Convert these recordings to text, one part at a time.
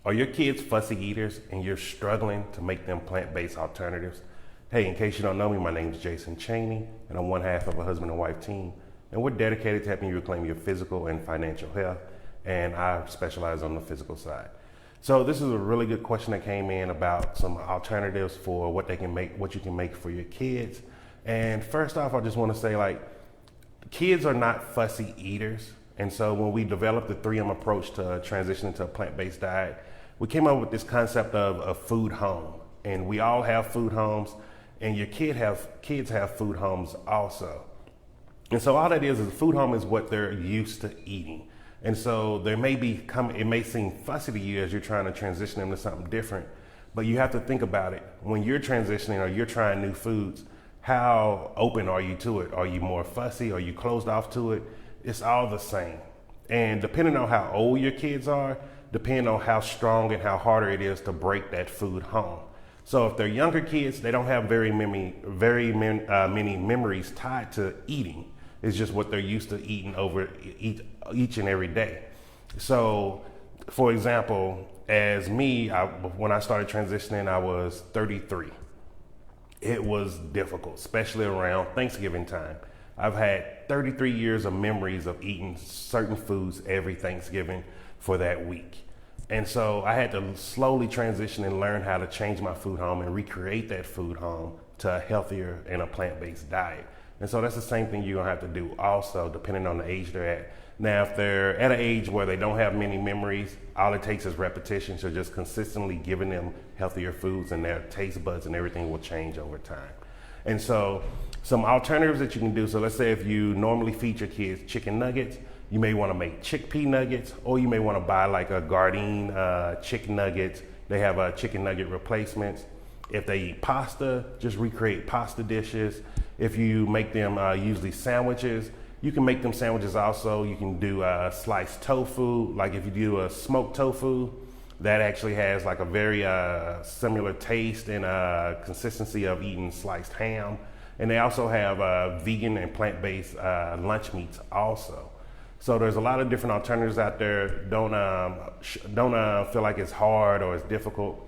Are your kids fussy eaters and you're struggling to make them plant-based alternatives? Hey, in case you don't know me, my name is Jason Cheney, and I'm one half of a husband and wife team. And we're dedicated to helping you reclaim your physical and financial health, and I specialize on the physical side. So this is a really good question that came in about some alternatives for what you can make for your kids. And first off, I just want to say, kids are not fussy eaters. And so when we developed the 3M approach to transitioning to a plant-based diet, we came up with this concept of a food home. And we all have food homes, and your kids have food homes also. And so all that is a food home is what they're used to eating. And so it may seem fussy to you as you're trying to transition them to something different, but you have to think about it. When you're transitioning or you're trying new foods, how open are you to it? Are you more fussy? Are you closed off to it? It's all the same. And depending on how old your kids are, depending on how strong and how harder it is to break that food home. So if they're younger kids, they don't have very many memories tied to eating. It's just what they're used to eating each and every day. So, for example, as me, when I started transitioning, I was 33. It was difficult, especially around Thanksgiving time. I've had 33 years of memories of eating certain foods every Thanksgiving for that week. And so I had to slowly transition and learn how to change my food home and recreate that food home to a healthier and a plant-based diet. And so that's the same thing you're gonna have to do also, depending on the age they're at. Now, if they're at an age where they don't have many memories, all it takes is repetition. So just consistently giving them healthier foods, and their taste buds and everything will change over time. And so some alternatives that you can do. So let's say if you normally feed your kids chicken nuggets, you may want to make chickpea nuggets, or you may want to buy like a Gardein chicken nuggets. They have chicken nugget replacements. If they eat pasta, just recreate pasta dishes. If you make them usually sandwiches, you can make them sandwiches also. You can do sliced tofu. Like if you do a smoked tofu, that actually has like a very similar taste and consistency of eating sliced ham. And they also have vegan and plant-based lunch meats also. So there's a lot of different alternatives out there. Don't feel like it's hard or it's difficult.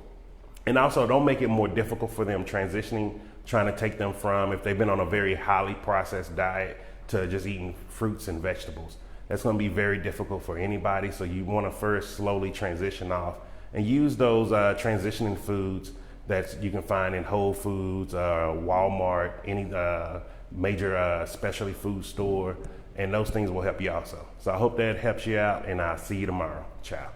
And also don't make it more difficult for them transitioning, trying to take them from, if they've been on a very highly processed diet, to just eating fruits and vegetables. That's gonna be very difficult for anybody. So you wanna first slowly transition off and use those transitioning foods that you can find in Whole Foods, Walmart, any major specialty food store, and those things will help you also. So I hope that helps you out, and I'll see you tomorrow. Ciao.